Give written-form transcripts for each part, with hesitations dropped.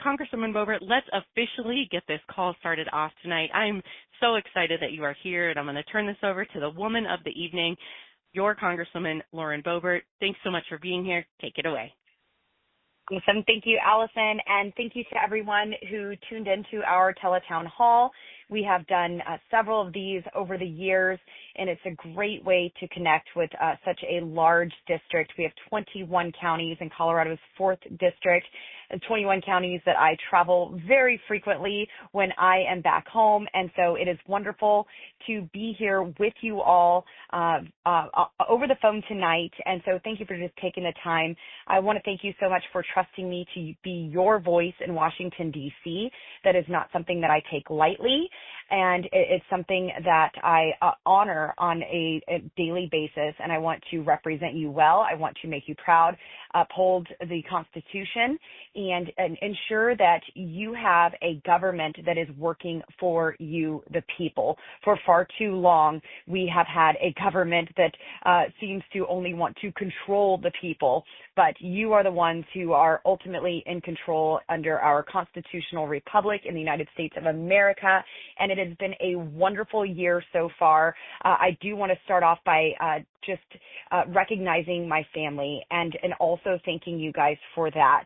Congresswoman Boebert, let's officially get this call started off tonight. I'm so excited that you are here, and I'm going to turn this over to the woman of the evening, your Congresswoman Lauren Boebert. Thanks so much for being here. Take it away. Awesome. Thank you, Allison, and thank you to everyone who tuned into our Tele-Town hall. We have done several of these over the years, and it's a great way to connect with such a large district. We have 21 counties in Colorado's 4th district, and 21 counties that I travel very frequently when I am back home. And so it is wonderful to be here with you all over the phone tonight. And so thank you for just taking the time. I want to thank you so much for trusting me to be your voice in Washington, D.C. That is not something that I take lightly. And it's something that I honor on a daily basis, and I want to represent you well. I want to make you proud, uphold the Constitution, and ensure that you have a government that is working for you, the people. For far too long, we have had a government that seems to only want to control the people, but you are the ones who are ultimately in control under our constitutional republic in the United States of America, and it has been a wonderful year so far. I do want to start off by just recognizing my family and also thanking you guys for that.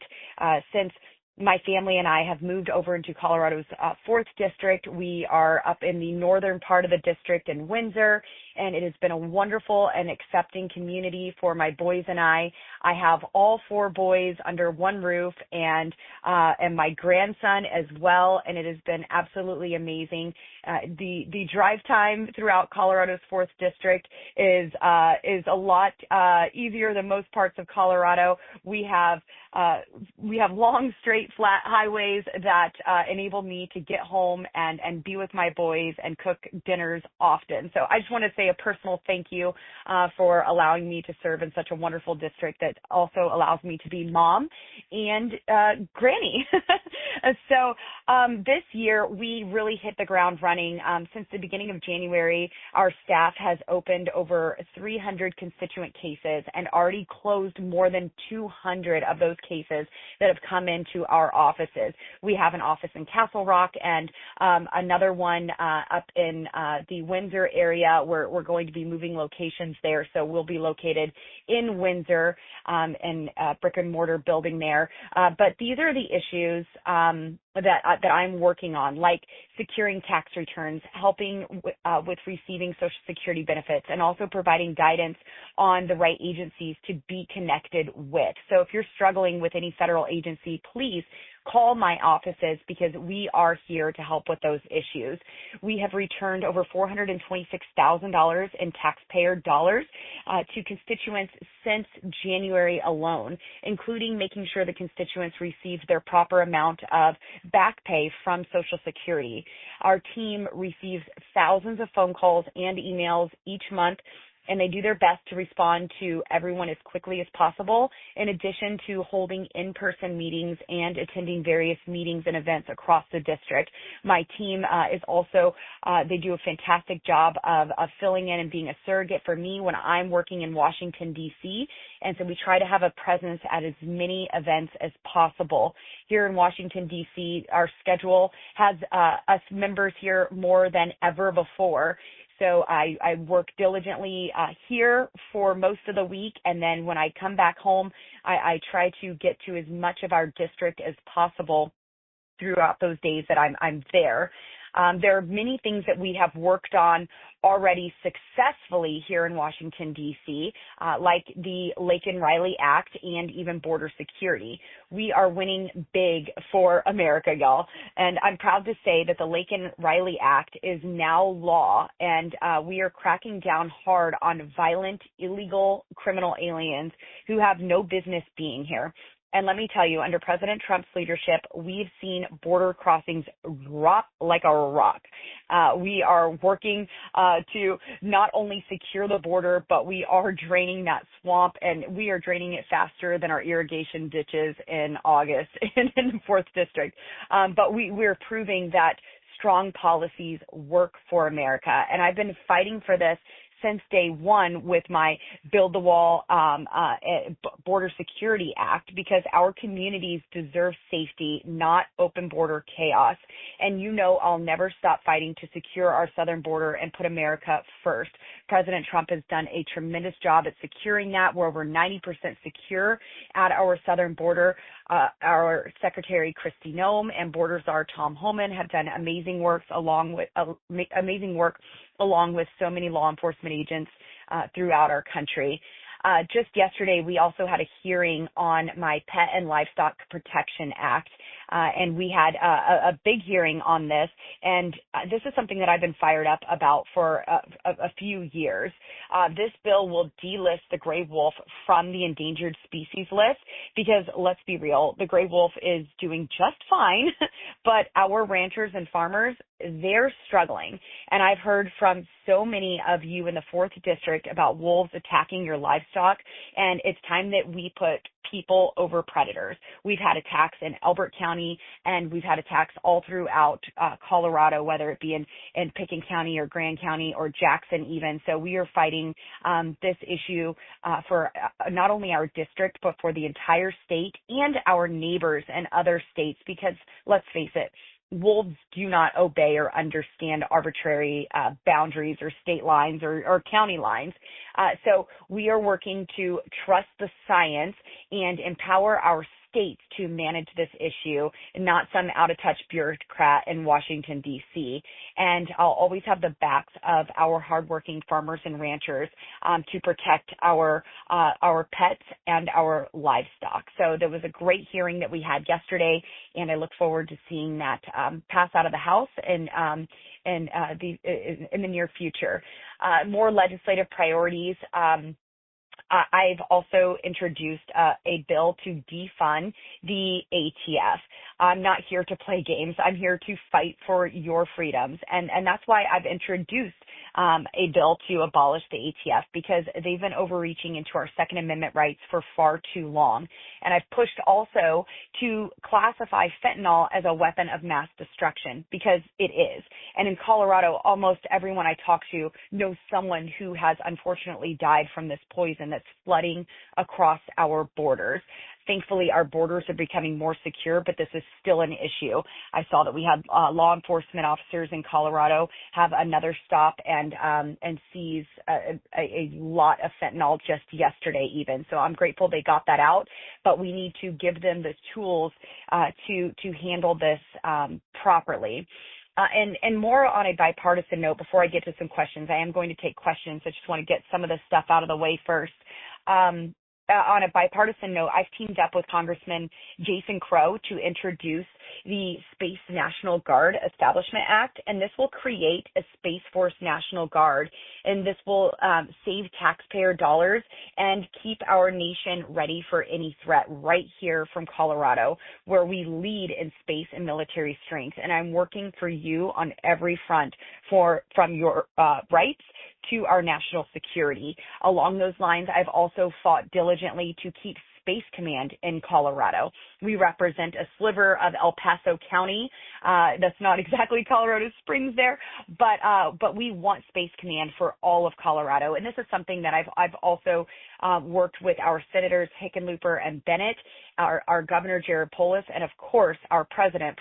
Since my family and I have moved over into Colorado's 4th district, we are up in the northern part of the district in Windsor, and it has been a wonderful and accepting community for my boys and I. I have all 4 boys under one roof and my grandson as well, and it has been absolutely amazing. The drive time throughout Colorado's 4th district is a lot easier than most parts of Colorado. We have long, straight, flat highways that enable me to get home and be with my boys and cook dinners often. So I just want to say a personal thank you for allowing me to serve in such a wonderful district that also allows me to be mom and granny. So this year, we really hit the ground running. Since the beginning of January, our staff has opened over 300 constituent cases and already closed more than 200 of those cases that have come into our offices. We have an office in Castle Rock and another one up in the Windsor area where we're going to be moving locations there. So we'll be located in Windsor in a brick and mortar building there. But these are the issues that I'm working on, like securing tax returns, helping with receiving Social Security benefits, and also providing guidance on the right agencies to be connected with. So if you're struggling with any federal agency, please call my offices because we are here to help with those issues. We have returned over $426,000 in taxpayer dollars to constituents since January alone, including making sure the constituents received their proper amount of back pay from Social Security. Our team receives thousands of phone calls and emails each month, and they do their best to respond to everyone as quickly as possible, in addition to holding in-person meetings and attending various meetings and events across the district. My team is also, they do a fantastic job of filling in and being a surrogate for me when I'm working in Washington, D.C., and so we try to have a presence at as many events as possible. Here in Washington, D.C., our schedule has us members here more than ever before. So I work diligently here for most of the week, and then when I come back home, I try to get to as much of our district as possible throughout those days that I'm there. There are many things that we have worked on already successfully here in Washington, D.C., like the Laken-Riley Act and even border security. We are winning big for America, y'all. And I'm proud to say that the Laken-Riley Act is now law, and we are cracking down hard on violent, illegal criminal aliens who have no business being here. And let me tell you, under President Trump's leadership, we've seen border crossings drop like a rock. We are working to not only secure the border, but we are draining that swamp, and we are draining it faster than our irrigation ditches in August in the 4th district. But we're proving that strong policies work for America. And I've been fighting for this since day one with my Build the Wall Border Security Act, because our communities deserve safety, not open border chaos. And I'll never stop fighting to secure our southern border and put America first. President Trump has done a tremendous job at securing that. We're over 90% secure at our southern border. Our Secretary Kristi Noem and Border Czar Tom Homan have done amazing work along with so many law enforcement agents throughout our country. Just yesterday, we also had a hearing on my Pet and Livestock Protection Act, and we had a big hearing on this. And this is something that I've been fired up about for a few years. This bill will delist the gray wolf from the endangered species list because, let's be real, the gray wolf is doing just fine, but our ranchers and farmers, they're struggling. And I've heard from so many of you in the 4th District about wolves attacking your livestock, and it's time that we put people over predators. We've had attacks in Elbert County, and we've had attacks all throughout Colorado, whether it be in Pickens County or Grand County or Jackson even. So we are fighting this issue for not only our district, but for the entire state and our neighbors and other states, because let's face it, wolves do not obey or understand arbitrary boundaries or state lines or county lines. So we are working to trust the science and empower our states to manage this issue, not some out-of-touch bureaucrat in Washington, D.C. And I'll always have the backs of our hardworking farmers and ranchers to protect our pets and our livestock. So there was a great hearing that we had yesterday, and I look forward to seeing that pass out of the House in the near future. More legislative priorities. I've also introduced a bill to defund the ATF. I'm not here to play games. I'm here to fight for your freedoms. And that's why I've introduced a bill to abolish the ATF, because they've been overreaching into our Second Amendment rights for far too long. And I've pushed also to classify fentanyl as a weapon of mass destruction, because it is. And in Colorado, almost everyone I talk to knows someone who has unfortunately died from this poison that's flooding across our borders. Thankfully, our borders are becoming more secure, but this is still an issue. I saw that we had law enforcement officers in Colorado have another stop and seize a lot of fentanyl just yesterday even. So I'm grateful they got that out, but we need to give them the tools to handle this properly. And more on a bipartisan note, before I get to some questions, I am going to take questions. I just want to get some of this stuff out of the way first. On a bipartisan note, I've teamed up with Congressman Jason Crow to introduce the Space National Guard Establishment Act, and this will create a Space Force National Guard, and this will save taxpayer dollars and keep our nation ready for any threat right here from Colorado, where we lead in space and military strength. And I'm working for you on every front, from your rights to our national security. Along those lines, I've also fought diligently to keep Space Command in Colorado. We represent a sliver of El Paso County. That's not exactly Colorado Springs there, but we want Space Command for all of Colorado. And this is something that I've also worked with our senators Hickenlooper and Bennett, our Governor Jared Polis, and of course our President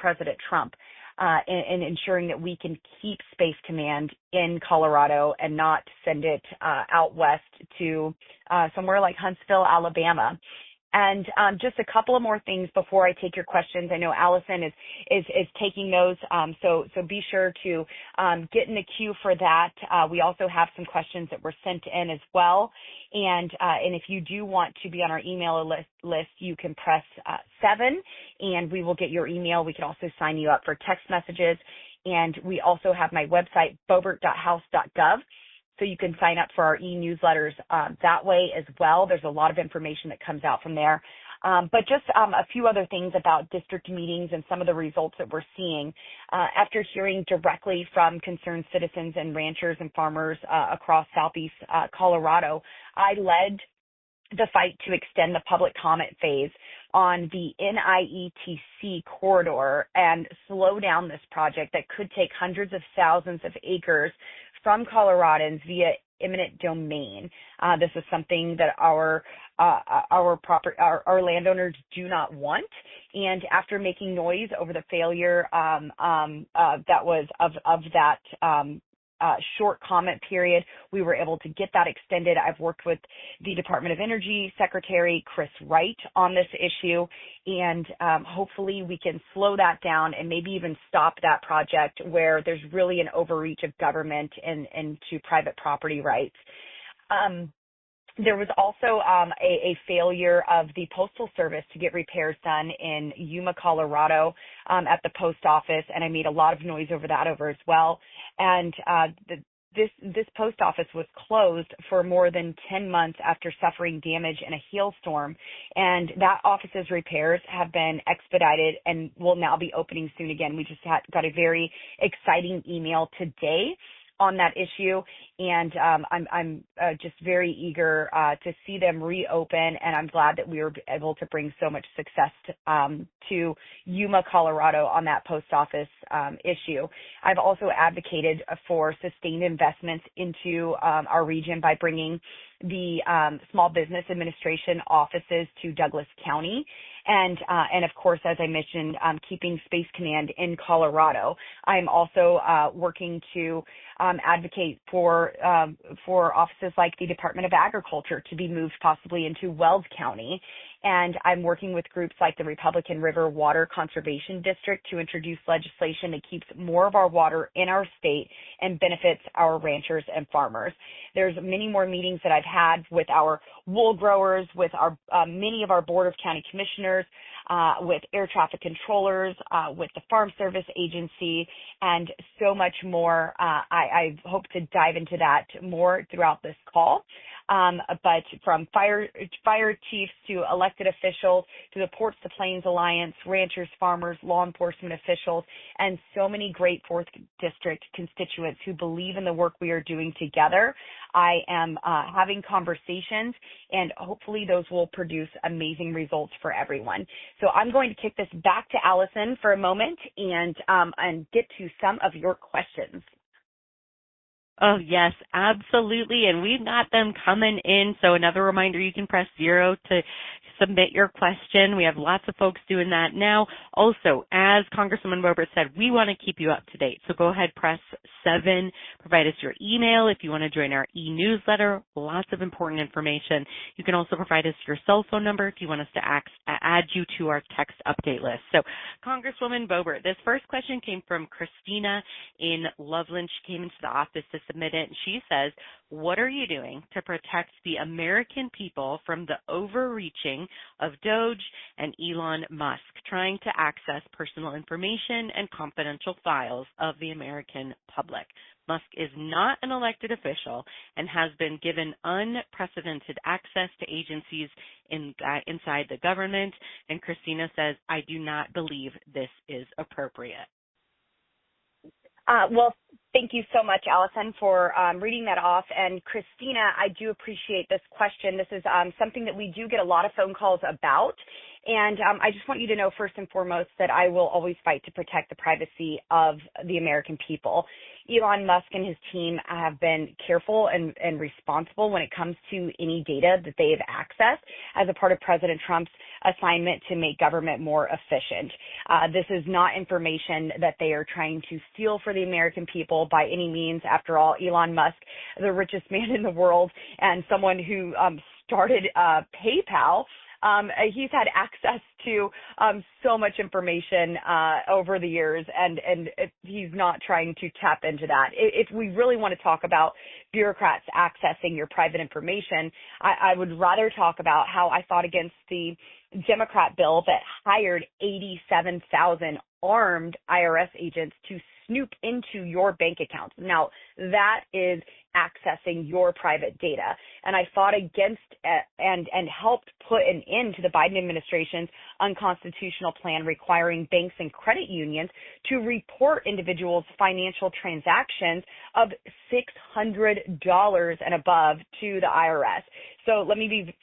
Trump. In ensuring that we can keep Space Command in Colorado and not send it out west to somewhere like Huntsville, Alabama. And just a couple of more things before I take your questions. I know Allison is taking those, so be sure to get in the queue for that. We also have some questions that were sent in as well. And if you do want to be on our email list, you can press 7, and we will get your email. We can also sign you up for text messages. And we also have my website, boebert.house.gov. So you can sign up for our e-newsletters that way as well. There's a lot of information that comes out from there. But just a few other things about district meetings and some of the results that we're seeing. After hearing directly from concerned citizens and ranchers and farmers across southeast Colorado, I led the fight to extend the public comment phase on the NIETC corridor and slow down this project that could take hundreds of thousands of acres from Coloradans via eminent domain. This is something that our landowners do not want. And after making noise over the failure that was of that short comment period, we were able to get that extended. I've worked with the Department of Energy Secretary Chris Wright on this issue, and hopefully we can slow that down and maybe even stop that project where there's really an overreach of government and to private property rights. There was also a failure of the Postal Service to get repairs done in Yuma, Colorado, at the post office, and I made a lot of noise over that as well. And this post office was closed for more than 10 months after suffering damage in a hailstorm, and that office's repairs have been expedited and will now be opening soon again. We just got a very exciting email today on that issue, and I'm just very eager to see them reopen, and I'm glad that we were able to bring so much success to Yuma, Colorado on that post office issue. I've also advocated for sustained investments into our region by bringing the Small Business Administration offices to Douglas County. And of course, as I mentioned, keeping Space Command in Colorado. I'm also working to advocate for offices like the Department of Agriculture to be moved possibly into Wells County. And I'm working with groups like the Republican River Water Conservation District to introduce legislation that keeps more of our water in our state and benefits our ranchers and farmers. There's many more meetings that I've had with our wool growers, with our many of our Board of County Commissioners, with air traffic controllers, with the Farm Service Agency, and so much more. I hope to dive into that more throughout this call. But from fire chiefs to elected officials to the Ports to Plains Alliance, ranchers, farmers, law enforcement officials, and so many great 4th District constituents who believe in the work we are doing together, I am having conversations, and hopefully those will produce amazing results for everyone. So I'm going to kick this back to Allison for a moment and get to some of your questions. Oh, yes, absolutely. And we've got them coming in. So another reminder, you can press 0 to submit your question. We have lots of folks doing that now. Also, as Congresswoman Boebert said, we want to keep you up to date. So go ahead, press 7, provide us your email if you want to join our e-newsletter. Lots of important information. You can also provide us your cell phone number if you want us to add you to our text update list. So Congresswoman Boebert, this first question came from Christina in Loveland. She came into the office to submit it, and she says, what are you doing to protect the American people from the overreaching of DOGE and Elon Musk trying to access personal information and confidential files of the American public? Musk is not an elected official and has been given unprecedented access to agencies inside the government. And Christina says, I do not believe this is appropriate. Well, thank you so much, Allison, for reading that off. And Christina, I do appreciate this question. This is something that we do get a lot of phone calls about. And I just want you to know, first and foremost, that I will always fight to protect the privacy of the American people. Elon Musk and his team have been careful and responsible when it comes to any data that they have accessed as a part of President Trump's assignment to make government more efficient. This is not information that they are trying to steal for the American people by any means. After all, Elon Musk, the richest man in the world and someone who started PayPal, he's had access to so much information over the years, and he's not trying to tap into that. If we really want to talk about bureaucrats accessing your private information, I would rather talk about how I fought against the Democrat bill that hired 87,000 armed IRS agents to snoop into your bank accounts. Now, that is accessing your private data. And I fought against and helped put an end to the Biden administration's unconstitutional plan requiring banks and credit unions to report individuals' financial transactions of $600 and above to the IRS. So let me be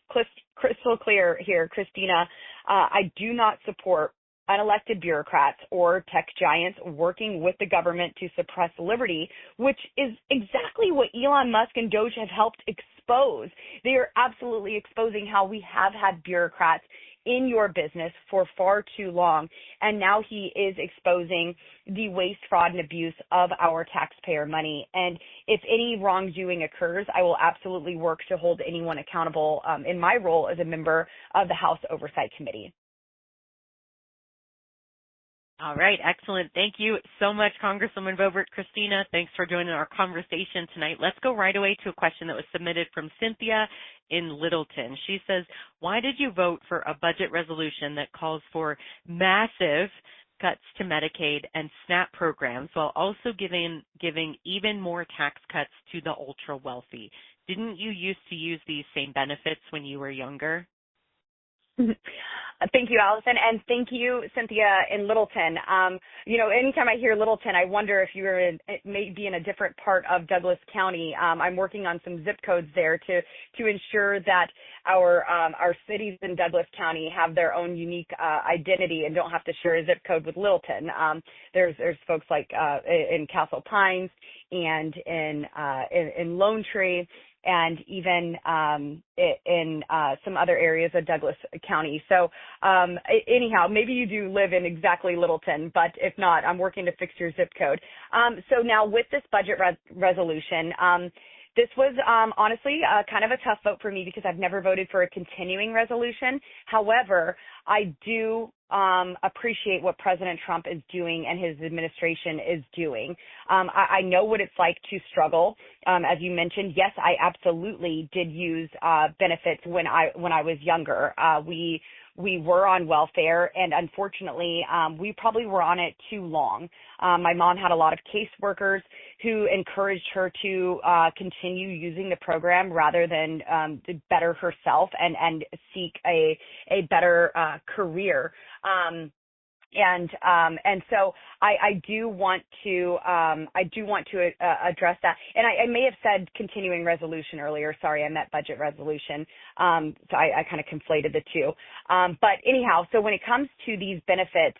crystal clear here, Christina. I do not support unelected bureaucrats or tech giants working with the government to suppress liberty, which is exactly what Elon Musk and DOGE have helped expose. They are absolutely exposing how we have had bureaucrats in your business for far too long, and now he is exposing the waste, fraud, and abuse of our taxpayer money. And if any wrongdoing occurs, I will absolutely work to hold anyone accountable in my role as a member of the House Oversight Committee. All right, excellent. Thank you so much, Congresswoman Boebert. Christina, thanks for joining our conversation tonight. Let's go right away to a question that was submitted from Cynthia in Littleton. She says, why did you vote for a budget resolution that calls for massive cuts to Medicaid and SNAP programs while also giving even more tax cuts to the ultra wealthy? Didn't you used to use these same benefits when you were younger? Thank you, Allison, and thank you, Cynthia in Littleton. Anytime I hear Littleton, I wonder if you're maybe in a different part of Douglas County. I'm working on some zip codes there to ensure that our cities in Douglas County have their own unique identity and don't have to share a zip code with Littleton. There's folks like in Castle Pines and in Lone Tree, and even in some other areas of Douglas County. So anyhow, maybe you do live in exactly Littleton, but if not, I'm working to fix your zip code. So now with this budget resolution, this was honestly kind of a tough vote for me because I've never voted for a continuing resolution. However, I do appreciate what President Trump is doing and his administration is doing. I know what it's like to struggle. As you mentioned, yes, I absolutely did use benefits when I was younger. We were on welfare, and unfortunately, we probably were on it too long. My mom had a lot of caseworkers who encouraged her to continue using the program rather than to better herself and seek a better career. And so I do want to address that. And I may have said continuing resolution earlier. Sorry, I meant budget resolution. So I kind of conflated the two. But anyhow, so when it comes to these benefits,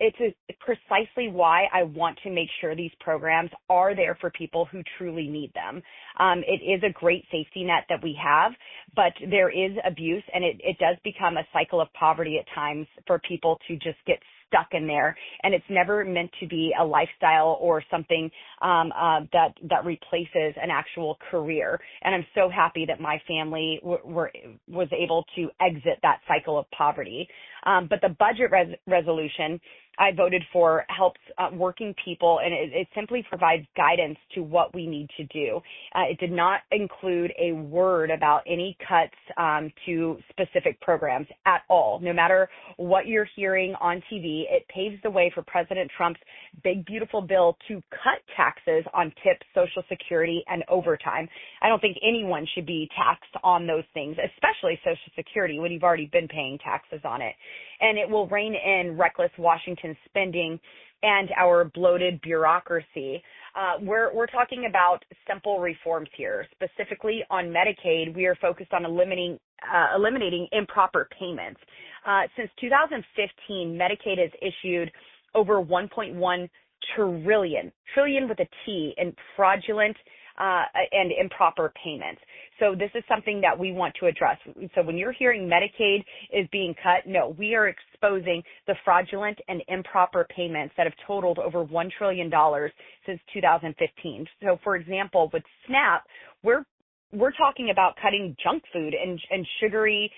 it's precisely why I want to make sure these programs are there for people who truly need them. It is a great safety net that we have, but there is abuse, and it does become a cycle of poverty at times for people to just get stuck in there, and it's never meant to be a lifestyle or something that replaces an actual career. And I'm so happy that my family was able to exit that cycle of poverty. But the budget resolution I voted for helps working people, and it simply provides guidance to what we need to do. It did not include a word about any cuts to specific programs at all. No matter what you're hearing on TV, it paves the way for President Trump's big, beautiful bill to cut taxes on tips, Social Security, and overtime. I don't think anyone should be taxed on those things, especially Social Security, when you've already been paying taxes on it. And it will rein in reckless Washington spending and our bloated bureaucracy. We're talking about simple reforms here. Specifically on Medicaid, we are focused on eliminating improper payments. Since 2015, Medicaid has issued over 1.1 trillion with a T, in fraudulent and improper payments. So this is something that we want to address. So when you're hearing Medicaid is being cut, no, we are exposing the fraudulent and improper payments that have totaled over $1 trillion since 2015. So for example, with SNAP, we're talking about cutting junk food and sugary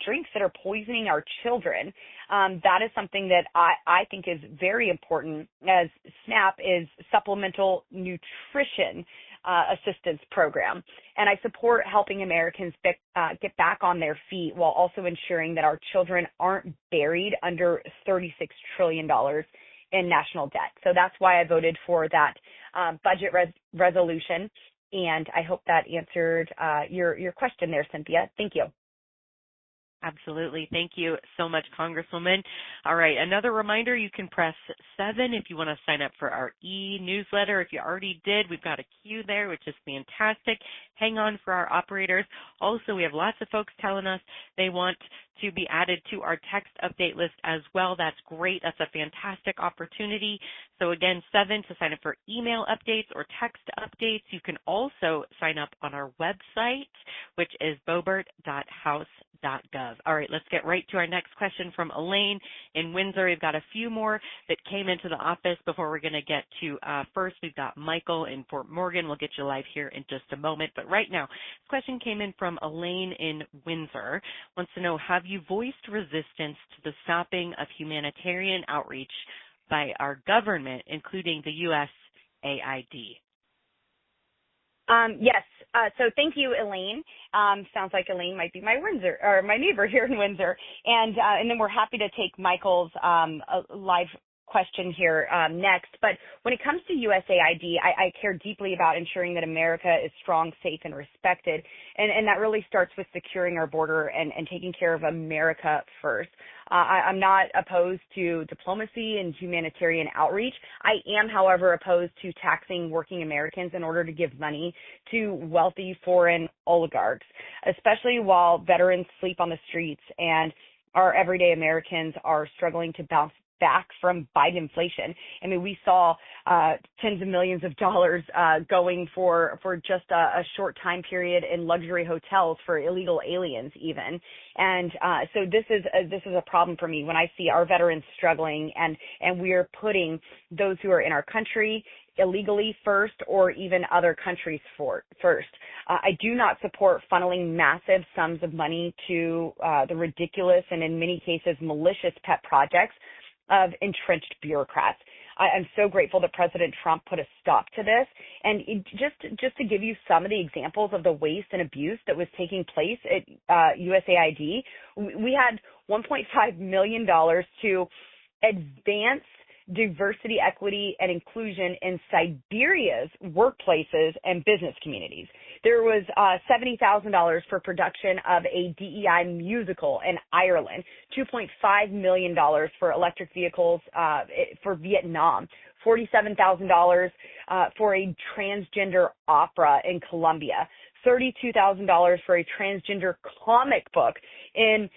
drinks that are poisoning our children. That is something that I think is very important, as SNAP is supplemental nutrition assistance program. And I support helping Americans get back on their feet while also ensuring that our children aren't buried under $36 trillion in national debt. So that's why I voted for that budget resolution. And I hope that answered your question there, Cynthia. Thank you. Absolutely. Thank you so much, Congresswoman. All right. Another reminder, you can press 7 if you want to sign up for our e-newsletter. If you already did, we've got a queue there, which is fantastic. Hang on for our operators. Also, we have lots of folks telling us they want to be added to our text update list as well. That's great. That's a fantastic opportunity. So again, 7 to sign up for email updates or text updates. You can also sign up on our website, which is boebert.house.gov. All right, let's get right to our next question from Elaine in Windsor. We've got a few more that came into the office before we're going to get to first. We've got Michael in Fort Morgan. We'll get you live here in just a moment. But right now, this question came in from Elaine in Windsor. Wants to know, have you voiced resistance to the stopping of humanitarian outreach by our government, including the USAID? Yes. So thank you, Elaine. Sounds like Elaine might be my Windsor or my neighbor here in Windsor. And then we're happy to take Michael's live question here next. But when it comes to USAID, I care deeply about ensuring that America is strong, safe, and respected. And that really starts with securing our border and taking care of America first. I'm not opposed to diplomacy and humanitarian outreach. I am, however, opposed to taxing working Americans in order to give money to wealthy foreign oligarchs, especially while veterans sleep on the streets and our everyday Americans are struggling to bounce back from Biden inflation. I mean, we saw tens of millions of dollars going for just a short time period in luxury hotels for illegal aliens even. And so this is a problem for me when I see our veterans struggling and we're putting those who are in our country illegally first or even other countries first. I do not support funneling massive sums of money to the ridiculous and in many cases malicious pet projects of entrenched bureaucrats. I'm so grateful that President Trump put a stop to this. And just to give you some of the examples of the waste and abuse that was taking place at USAID, we had $1.5 million to advance diversity, equity, and inclusion in Siberia's workplaces and business communities. There was $70,000 for production of a DEI musical in Ireland, $2.5 million for electric vehicles for Vietnam, $47,000 for a transgender opera in Colombia, $32,000 for a transgender comic book in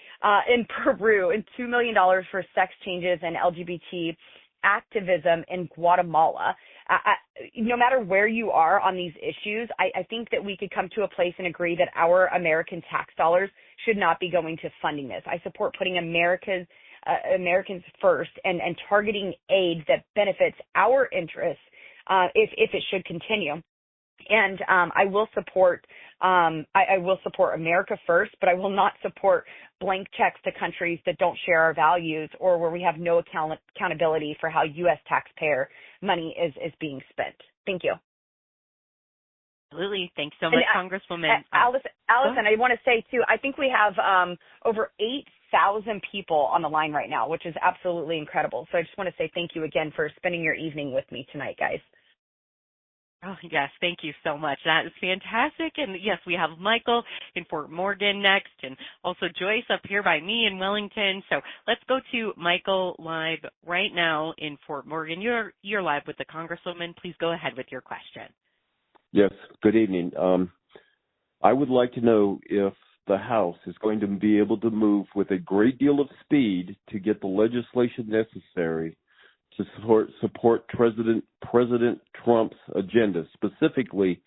Peru, and $2 million for sex changes and LGBT activism in Guatemala. No matter where you are on these issues, I think that we could come to a place and agree that our American tax dollars should not be going to funding this. I support putting Americans first and targeting aid that benefits our interests if it should continue. And I will support America first, but I will not support blank checks to countries that don't share our values or where we have no accountability for how U.S. taxpayer money is being spent. Thank you. Absolutely. Thanks so much, Congresswoman. Allison, I want to say, too, I think we have over 8,000 people on the line right now, which is absolutely incredible. So I just want to say thank you again for spending your evening with me tonight, guys. Oh, yes, thank you so much. That is fantastic. And yes, we have Michael in Fort Morgan next, and also Joyce up here by me in Wellington. So let's go to Michael live right now in Fort Morgan. You're live with the Congresswoman. Please go ahead with your question. Yes, good evening. I would like to know if the House is going to be able to move with a great deal of speed to get the legislation necessary to support President Trump's agenda. Specifically,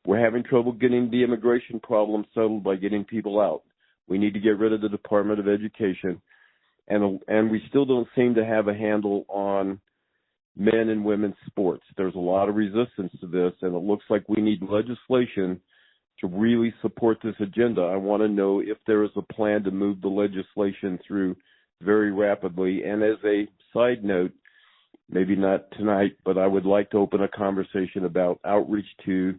we're having trouble getting the immigration problem settled by getting people out. We need to get rid of the Department of Education, and we still don't seem to have a handle on men and women's sports. There's a lot of resistance to this, and it looks like we need legislation to really support this agenda. I want to know if there is a plan to move the legislation through very rapidly. And as a side note, maybe not tonight, but I would like to open a conversation about outreach to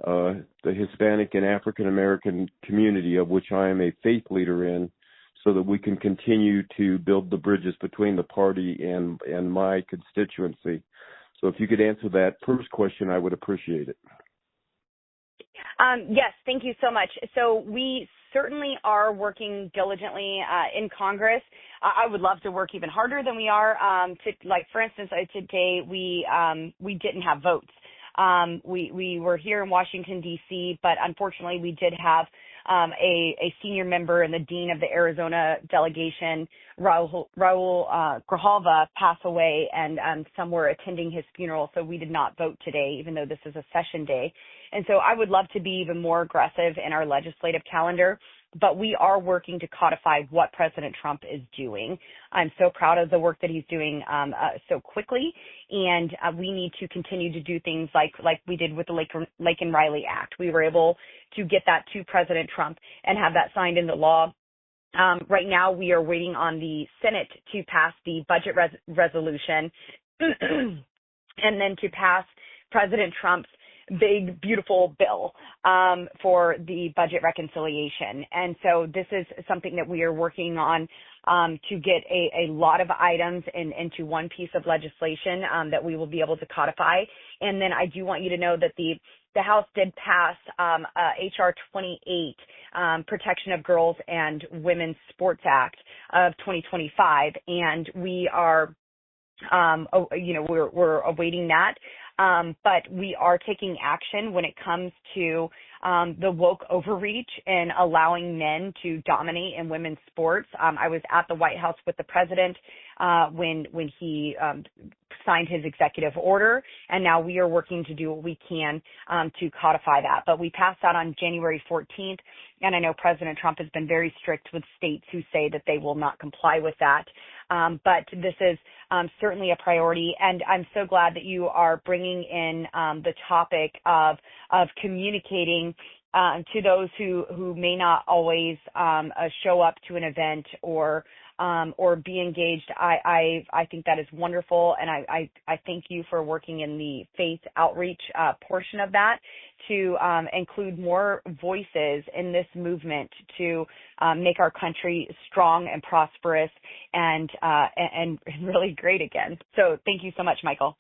the Hispanic and African American community, of which I am a faith leader in, so that we can continue to build the bridges between the party and my constituency. So if you could answer that first question, I would appreciate it. Yes, thank you so much. So we certainly are working diligently in Congress. I would love to work even harder than we are. For instance, today we didn't have votes. We were here in Washington, D.C., but unfortunately we did have a senior member and the dean of the Arizona delegation, Raul Grijalva, pass away, and some were attending his funeral, so we did not vote today, even though this is a session day. And so I would love to be even more aggressive in our legislative calendar, but we are working to codify what President Trump is doing. I'm so proud of the work that he's doing so quickly, and we need to continue to do things like we did with the Lake and Riley Act. We were able to get that to President Trump and have that signed into law. Right now, we are waiting on the Senate to pass the budget resolution and then to pass President Trump's big, beautiful bill for the budget reconciliation. And so this is something that we are working on to get a lot of items into one piece of legislation that we will be able to codify. And then I do want you to know that the House did pass H.R. 28, Protection of Girls and Women's Sports Act of 2025, and we are, we're awaiting that. But we are taking action when it comes to the woke overreach and allowing men to dominate in women's sports. I was at the White House with the president when he signed his executive order, and now we are working to do what we can to codify that. But we passed that on January 14th, and I know President Trump has been very strict with states who say that they will not comply with that. But this is certainly a priority, and I'm so glad that you are bringing in the topic of communicating to those who may not always show up to an event or be engaged. I think that is wonderful, and I thank you for working in the faith outreach portion of that to include more voices in this movement to make our country strong and prosperous and really great again. So thank you so much, Michael.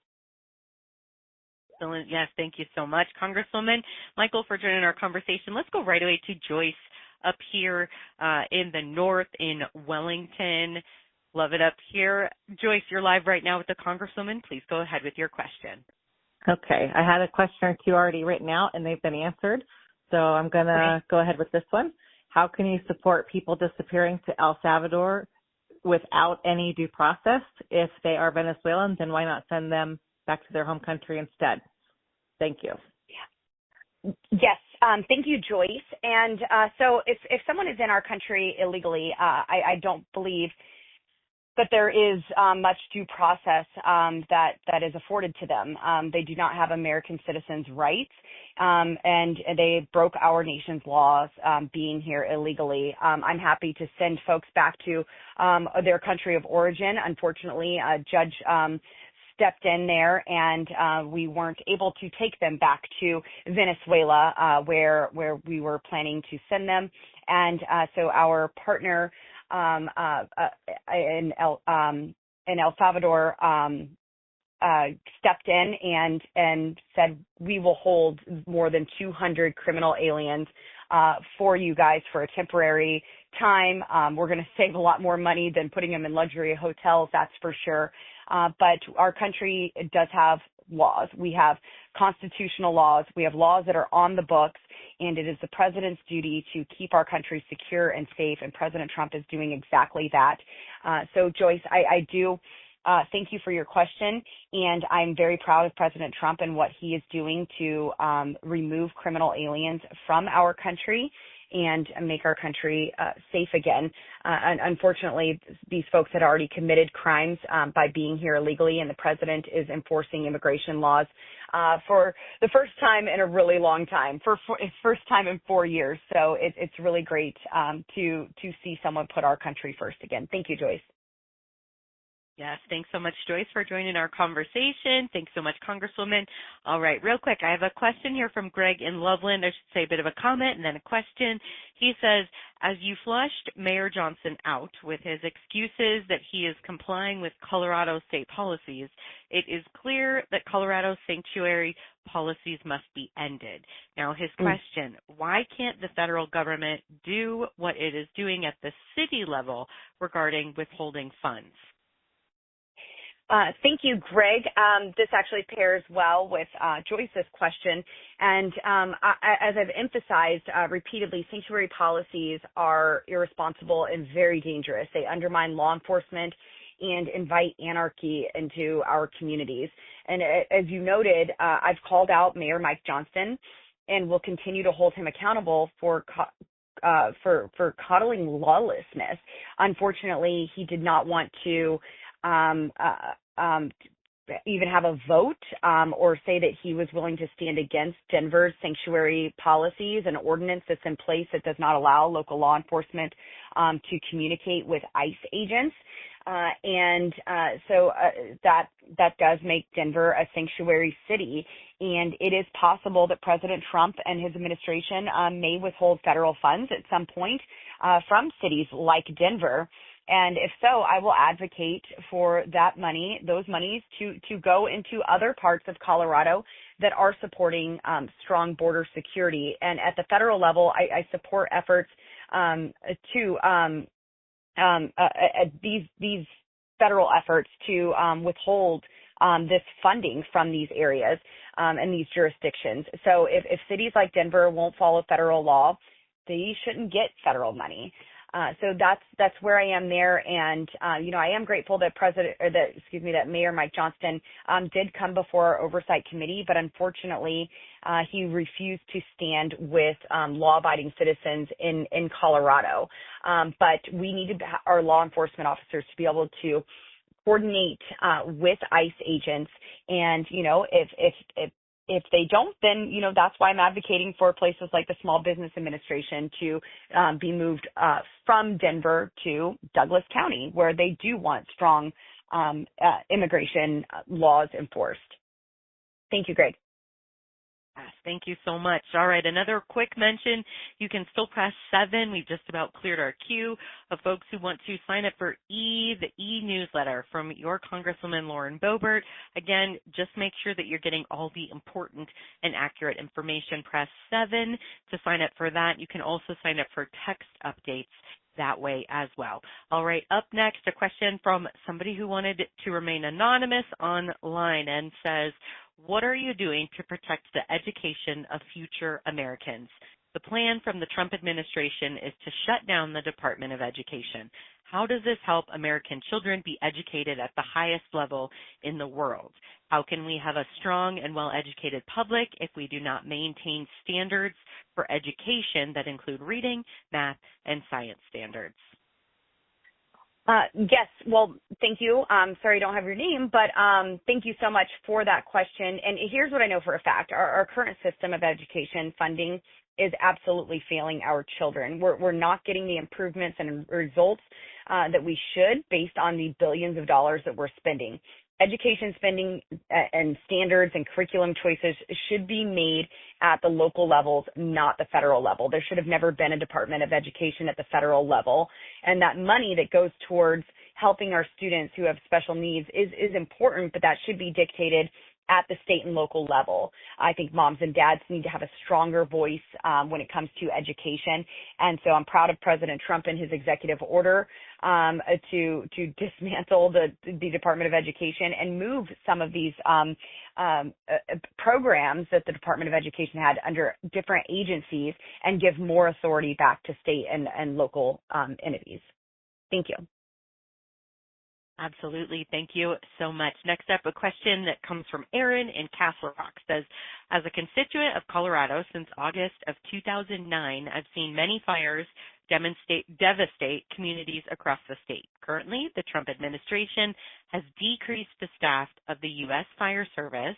Excellent. Yes, thank you so much, Congresswoman Michael, for joining our conversation. Let's go right away to Joyce up here in the north in Wellington. Love it up here. Joyce, you're live right now with the Congresswoman. Please go ahead with your question. Okay. I had a question or two already written out, and they've been answered. So I'm going to go ahead with this one. How can you support people disappearing to El Salvador without any due process? If they are Venezuelans, then why not send them back to their home country instead? Thank you. Yes. Thank you, Joyce. And so if someone is in our country illegally, I don't believe that there is much due process that is afforded to them. They do not have American citizens' rights, and they broke our nation's laws being here illegally. I'm happy to send folks back to their country of origin. Unfortunately, a judge stepped in there, and we weren't able to take them back to Venezuela, where we were planning to send them. And so our partner in El Salvador stepped in and said, we will hold more than 200 criminal aliens for you guys for a temporary time. We're going to save a lot more money than putting them in luxury hotels, that's for sure. But our country does have laws. We have constitutional laws. We have laws that are on the books, and it is the president's duty to keep our country secure and safe, and President Trump is doing exactly that. So, Joyce, I do thank you for your question, and I'm very proud of President Trump and what he is doing to remove criminal aliens from our country and make our country safe again. Unfortunately, these folks had already committed crimes by being here illegally, and the president is enforcing immigration laws for the first time in a really long time, first time in 4 years. So it's really great to see someone put our country first again. Thank you, Joyce. Yes, thanks so much, Joyce, for joining our conversation. Thanks so much, Congresswoman. All right, real quick, I have a question here from Greg in Loveland. I should say a bit of a comment and then a question. He says, as you flushed Mayor Johnson out with his excuses that he is complying with Colorado state policies, it is clear that Colorado sanctuary policies must be ended. Now, his question, why can't the federal government do what it is doing at the city level regarding withholding funds? Thank you, Greg. This actually pairs well with Joyce's question. And as I've emphasized repeatedly, sanctuary policies are irresponsible and very dangerous. They undermine law enforcement and invite anarchy into our communities. And as you noted, I've called out Mayor Mike Johnston and will continue to hold him accountable for coddling lawlessness. Unfortunately, he did not want to even have a vote or say that he was willing to stand against Denver's sanctuary policies, an ordinance that's in place that does not allow local law enforcement to communicate with ICE agents. So that does make Denver a sanctuary city. And it is possible that President Trump and his administration may withhold federal funds at some point from cities like Denver. And if so, I will advocate for those monies to go into other parts of Colorado that are supporting strong border security. And at the federal level, I support efforts these federal efforts to withhold this funding from these areas and these jurisdictions. So if cities like Denver won't follow federal law, they shouldn't get federal money. So that's where I am there, and I am grateful that that Mayor Mike Johnston did come before our oversight committee, but unfortunately he refused to stand with law-abiding citizens in Colorado. But we need our law enforcement officers to be able to coordinate with ICE agents, and if they don't, then, that's why I'm advocating for places like the Small Business Administration to be moved from Denver to Douglas County, where they do want strong immigration laws enforced. Thank you, Greg. Yes, thank you so much. All right, another quick mention. You can still press 7. We've just about cleared our queue of folks who want to sign up for the e-newsletter from your Congresswoman Lauren Boebert. Again, just make sure that you're getting all the important and accurate information. Press 7 to sign up for that. You can also sign up for text updates that way as well. All right, up next, a question from somebody who wanted to remain anonymous online and says, what are you doing to protect the education of future Americans? The plan from the Trump administration is to shut down the Department of Education. How does this help American children be educated at the highest level in the world? How can we have a strong and well-educated public if we do not maintain standards for education that include reading, math, and science standards? Yes. Well, thank you. Sorry I don't have your name, but thank you so much for that question. And here's what I know for a fact. Our current system of education funding is absolutely failing our children. We're not getting the improvements and results that we should based on the billions of dollars that we're spending. Education spending and standards and curriculum choices should be made at the local levels, not the federal level. There should have never been a Department of Education at the federal level. And that money that goes towards helping our students who have special needs is important, but that should be dictated at the state and local level. I think moms and dads need to have a stronger voice when it comes to education. And so I'm proud of President Trump and his executive order to dismantle the Department of Education and move some of these programs that the Department of Education had under different agencies and give more authority back to state and local entities. Thank you. Absolutely. Thank you so much. Next up, a question that comes from Aaron in Castle Rock. Says, as a constituent of Colorado since August of 2009, I've seen many fires devastate communities across the state. Currently, the Trump administration has decreased the staff of the U.S. Fire Service,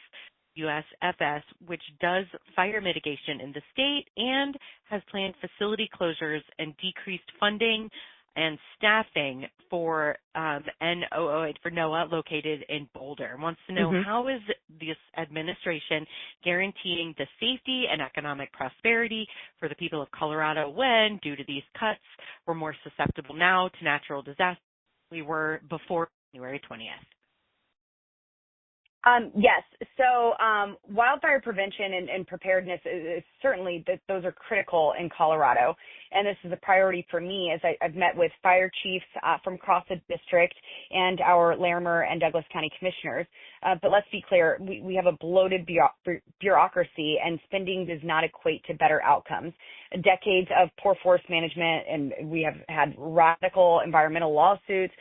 USFS, which does fire mitigation in the state, and has planned facility closures and decreased funding and staffing for NOAA located in Boulder. Wants to know how is this administration guaranteeing the safety and economic prosperity for the people of Colorado when, due to these cuts, we're more susceptible now to natural disasters than we were before January 20th? Yes. So wildfire prevention and preparedness is certainly those are critical in Colorado, and this is a priority for me as I've met with fire chiefs from across the district and our Larimer and Douglas County commissioners. But let's be clear, we have a bloated bureaucracy, and spending does not equate to better outcomes. Decades of poor forest management, and we have had radical environmental lawsuits.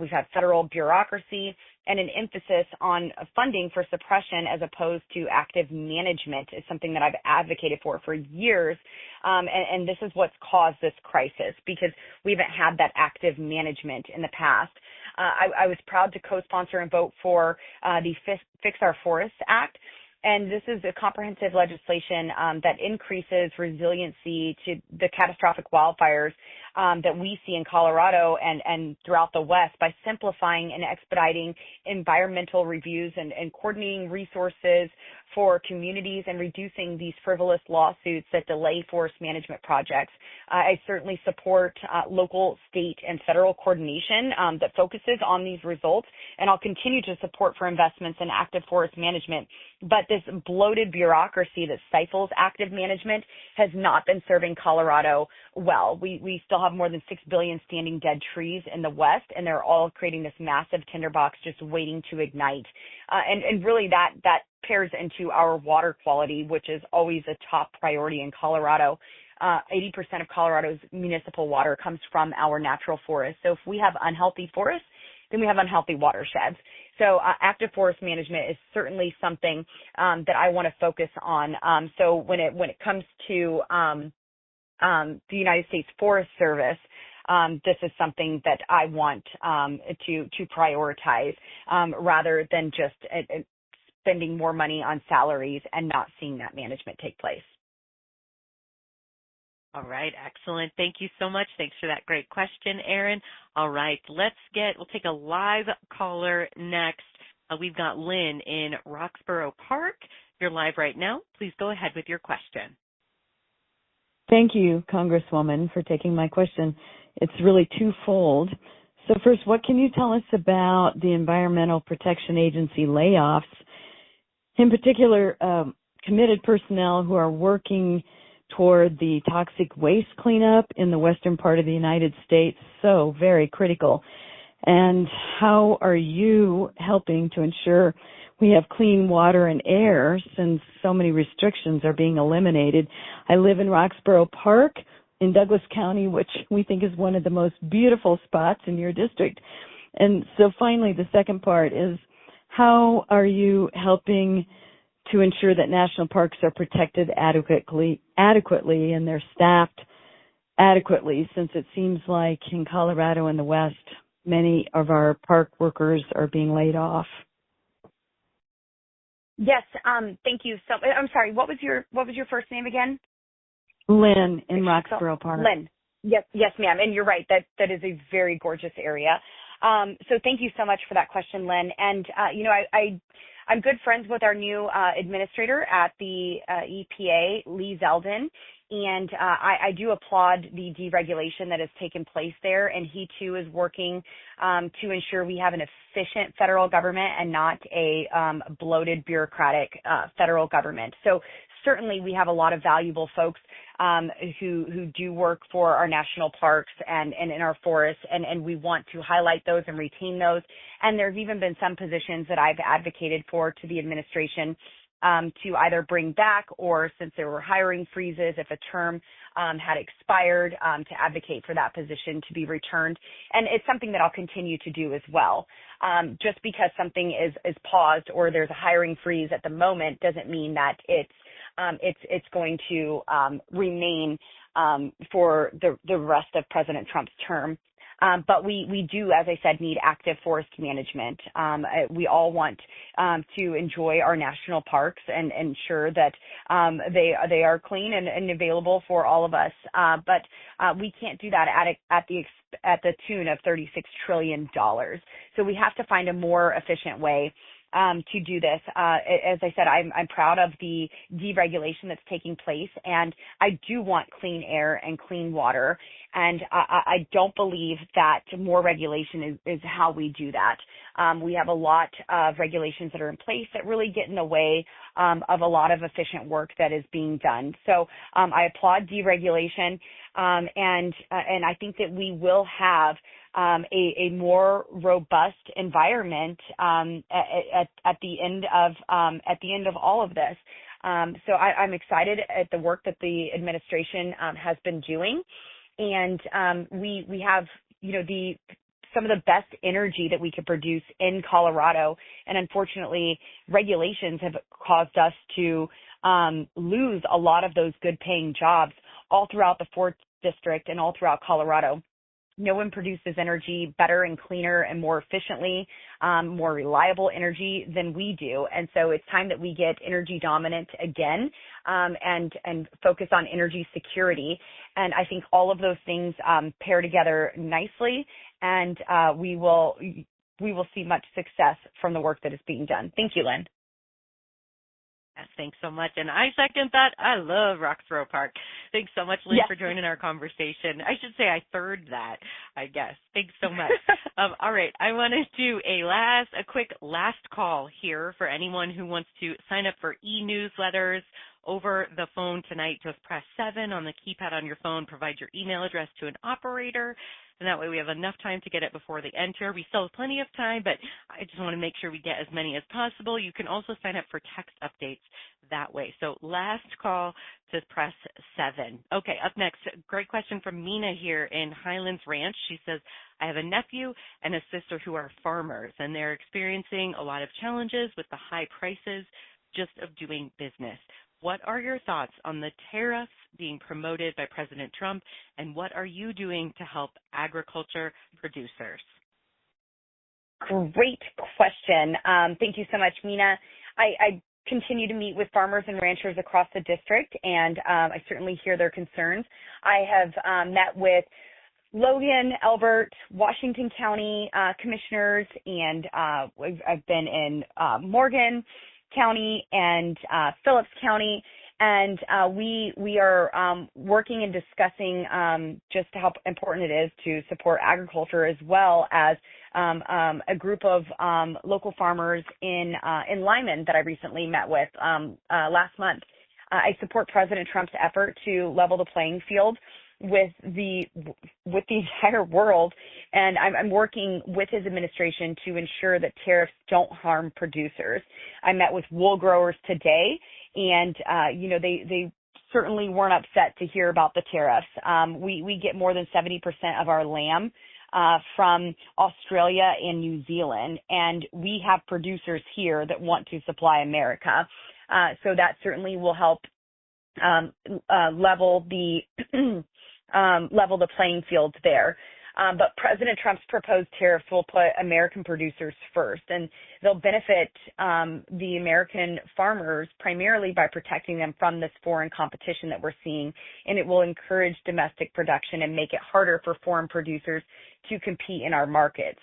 We've had federal bureaucracy, and an emphasis on funding for suppression as opposed to active management is something that I've advocated for years. And this is what's caused this crisis because we haven't had that active management in the past. I was proud to co-sponsor and vote for the Fix Our Forests Act. And this is a comprehensive legislation that increases resiliency to the catastrophic wildfires that we see in Colorado and throughout the West by simplifying and expediting environmental reviews and coordinating resources for communities and reducing these frivolous lawsuits that delay forest management projects. I certainly support local, state, and federal coordination that focuses on these results, and I'll continue to support for investments in active forest management. But this bloated bureaucracy that stifles active management has not been serving Colorado well. We still have more than 6 billion standing dead trees in the West, and they're all creating this massive tinderbox just waiting to ignite. And really that pairs into our water quality, which is always a top priority in Colorado. 80% of Colorado's municipal water comes from our natural forests. So if we have unhealthy forests, then we have unhealthy watersheds. So active forest management is certainly something that I want to focus on. So when it comes to the United States Forest Service, this is something that I want to prioritize rather than just spending more money on salaries and not seeing that management take place. All right, excellent. Thank you so much. Thanks for that great question, Erin. All right, we'll take a live caller next. We've got Lynn in Roxborough Park. You're live right now. Please go ahead with your question. Thank you, Congresswoman, for taking my question. It's really twofold. So first, what can you tell us about the Environmental Protection Agency layoffs, in particular, committed personnel who are working toward the toxic waste cleanup in the western part of the United States, so very critical. And how are you helping to ensure we have clean water and air since so many restrictions are being eliminated? I live in Roxborough Park in Douglas County, which we think is one of the most beautiful spots in your district. And so finally, the second part is, how are you helping to ensure that national parks are protected adequately and they're staffed adequately, since it seems like in Colorado and the West, many of our park workers are being laid off? Yes, thank you. So I'm sorry, what was your first name again? Lynn in Roxborough Park. Lynn. Yes, ma'am. And you're right, that is a very gorgeous area. So thank you so much for that question, Lynn. And I'm good friends with our new administrator at the EPA, Lee Zeldin, and I do applaud the deregulation that has taken place there. And he too is working to ensure we have an efficient federal government and not a bloated bureaucratic federal government. So certainly we have a lot of valuable folks who do work for our national parks and in our forests, and we want to highlight those and retain those. And there's even been some positions that I've advocated for to the administration to either bring back, or since there were hiring freezes, if a term had expired, to advocate for that position to be returned. And it's something that I'll continue to do as well. Just because something is paused or there's a hiring freeze at the moment doesn't mean that it's going to remain for the rest of President Trump's term. But we do, as I said, need active forest management. We all want to enjoy our national parks and ensure that they are clean and available for all of us. But we can't do that at the tune of $36 trillion. So we have to find a more efficient way to do this. As I said, I'm proud of the deregulation that's taking place, and I do want clean air and clean water. And I don't believe that more regulation is how we do that. We have a lot of regulations that are in place that really get in the way of a lot of efficient work that is being done. So I applaud deregulation, and I think that we will have a more robust environment at the end of all of this. So I'm excited at the work that the administration has been doing, and we have some of the best energy that we could produce in Colorado, and unfortunately, regulations have caused us to lose a lot of those good-paying jobs all throughout the 4th District and all throughout Colorado. No one produces energy better and cleaner and more efficiently, more reliable energy than we do. And so it's time that we get energy dominant again, and focus on energy security. And I think all of those things pair together nicely, and we will see much success from the work that is being done. Thank you, Lynn. Yes, thanks so much. And I second that. I love Roxborough Park. Thanks so much, Lynn, for joining our conversation. I should say I third that, I guess. Thanks so much. All right. I want to do a quick last call here for anyone who wants to sign up for e-newsletters over the phone tonight. Just press 7 on the keypad on your phone, provide your email address to an operator, and that way we have enough time to get it before they enter. We still have plenty of time, but I just want to make sure we get as many as possible. You can also sign up for text updates that way. So last call to press 7. Okay, up next, great question from Mina here in Highlands Ranch. She says, I have a nephew and a sister who are farmers, and they're experiencing a lot of challenges with the high prices just of doing business. What are your thoughts on the tariffs being promoted by President Trump, and what are you doing to help agriculture producers? Great question. Thank you so much, Mina. I continue to meet with farmers and ranchers across the district, and I certainly hear their concerns. I have met with Logan, Elbert, Washington County commissioners, and I've been in Morgan County and Phillips County, and we are working and discussing just how important it is to support agriculture, as well as a group of local farmers in Lyman that I recently met with last month. I support President Trump's effort to level the playing field with the entire world, and I'm working with his administration to ensure that tariffs don't harm producers. I met with wool growers today, and they certainly weren't upset to hear about the tariffs. We get more than 70% of our lamb from Australia and New Zealand, and we have producers here that want to supply America. So that certainly will help level the playing field there. But President Trump's proposed tariffs will put American producers first, and they'll benefit the American farmers primarily by protecting them from this foreign competition that we're seeing, and it will encourage domestic production and make it harder for foreign producers to compete in our markets.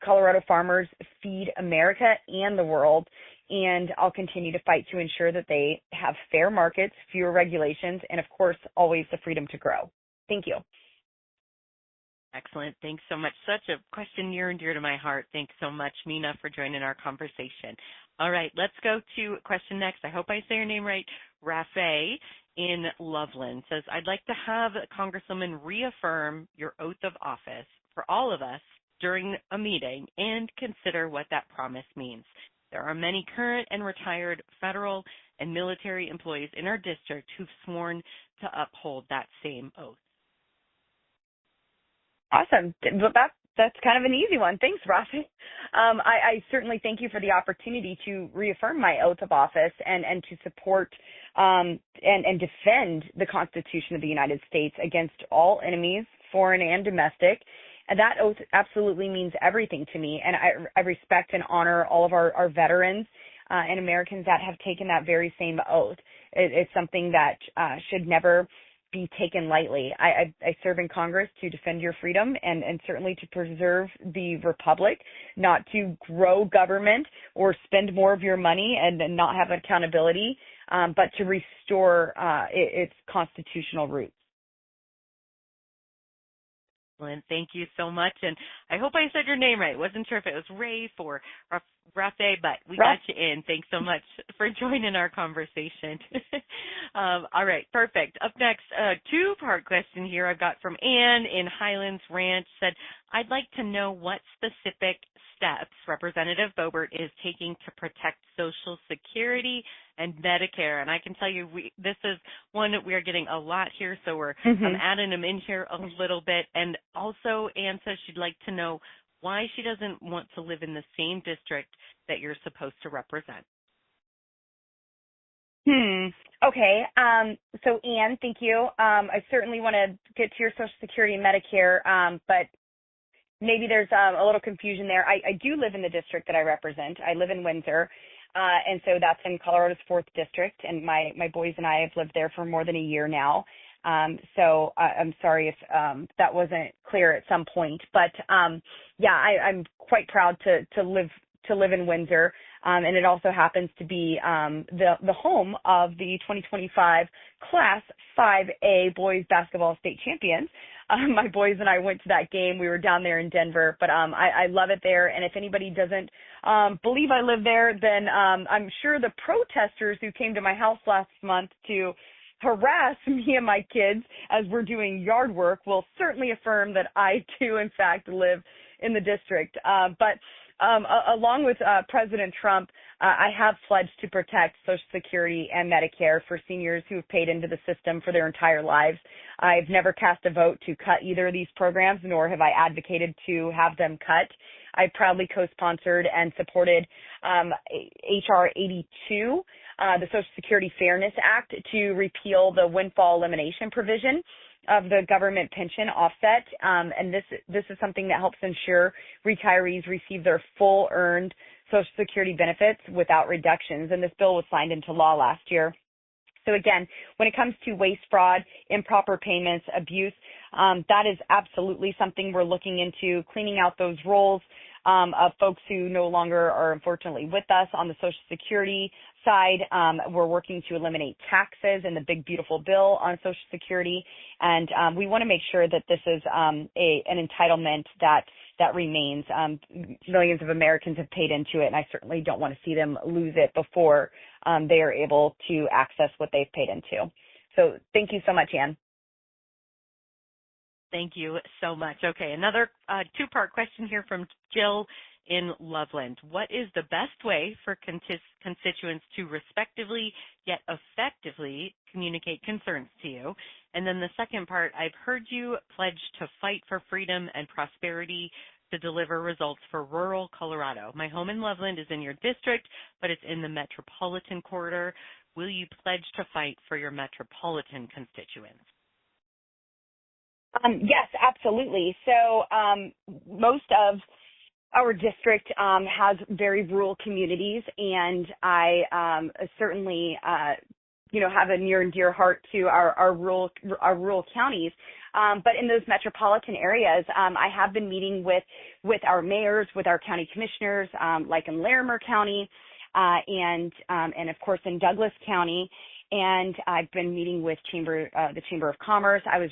Colorado farmers feed America and the world, and I'll continue to fight to ensure that they have fair markets, fewer regulations, and of course, always the freedom to grow. Thank you. Excellent. Thanks so much. Such a question near and dear to my heart. Thanks so much, Mina, for joining our conversation. All right, let's go to a question next. I hope I say your name right. Rafe in Loveland says, I'd like to have Congresswoman reaffirm your oath of office for all of us during a meeting and consider what that promise means. There are many current and retired federal and military employees in our district who've sworn to uphold that same oath. Awesome. Well, that's kind of an easy one. Thanks, Rafi. I certainly thank you for the opportunity to reaffirm my oath of office and to support and defend the Constitution of the United States against all enemies, foreign and domestic. And that oath absolutely means everything to me. And I respect and honor all of our veterans and Americans that have taken that very same oath. It's something that should never be taken lightly. I serve in Congress to defend your freedom and certainly to preserve the republic, not to grow government or spend more of your money and not have accountability, but to restore its constitutional roots. Excellent. Thank you so much. And I hope I said your name right. Wasn't sure if it was Rafe or Rafe, but we got you in. Thanks so much for joining our conversation. All right, perfect. Up next, a two-part question here I've got from Ann in Highlands Ranch. Said, I'd like to know what specific steps Representative Boebert is taking to protect Social Security and Medicare. And I can tell you this is one that we are getting a lot here, so we're adding them in here a little bit. And also, Ann says she'd like to know why she doesn't want to live in the same district that you're supposed to represent. Okay. So, Ann, thank you. I certainly want to get to your Social Security and Medicare, but maybe there's a little confusion there. I do live in the district that I represent. I live in Windsor, and so that's in Colorado's 4th District, and my boys and I have lived there for more than a year now. So I'm sorry if that wasn't clear at some point, but yeah, I'm quite proud to live in Windsor, and it also happens to be the home of the 2025 Class 5A boys basketball state champions. My boys and I went to that game. We were down there in Denver, but I love it there. And if anybody doesn't believe I live there, then I'm sure the protesters who came to my house last month to harass me and my kids as we're doing yard work will certainly affirm that I too, in fact, live in the district. But along with President Trump, I have pledged to protect Social Security and Medicare for seniors who have paid into the system for their entire lives. I've never cast a vote to cut either of these programs, nor have I advocated to have them cut. I proudly co-sponsored and supported H.R. 82, the Social Security Fairness Act, to repeal the windfall elimination provision of the government pension offset. And this is something that helps ensure retirees receive their full earned Social Security benefits without reductions. And this bill was signed into law last year. So again, when it comes to waste, fraud, improper payments, abuse, that is absolutely something we're looking into, cleaning out those roles of folks who no longer are unfortunately with us on the Social Security side. We're working to eliminate taxes in the big, beautiful bill on Social Security. And we want to make sure that this is an entitlement that remains. Millions of Americans have paid into it, and I certainly don't want to see them lose it before they are able to access what they've paid into. So thank you so much, Ann. Thank you so much. Okay, another two-part question here from Jill in Loveland. What is the best way for constituents to respectively yet effectively communicate concerns to you? And then the second part, I've heard you pledge to fight for freedom and prosperity to deliver results for rural Colorado. My home in Loveland is in your district, but it's in the metropolitan corridor. Will you pledge to fight for your metropolitan constituents? Yes, absolutely. So most of our district has very rural communities, and I certainly, have a near and dear heart to our rural counties. But in those metropolitan areas, I have been meeting with our mayors, with our county commissioners, like in Larimer County, and of course in Douglas County. And I've been meeting with the Chamber of Commerce. I was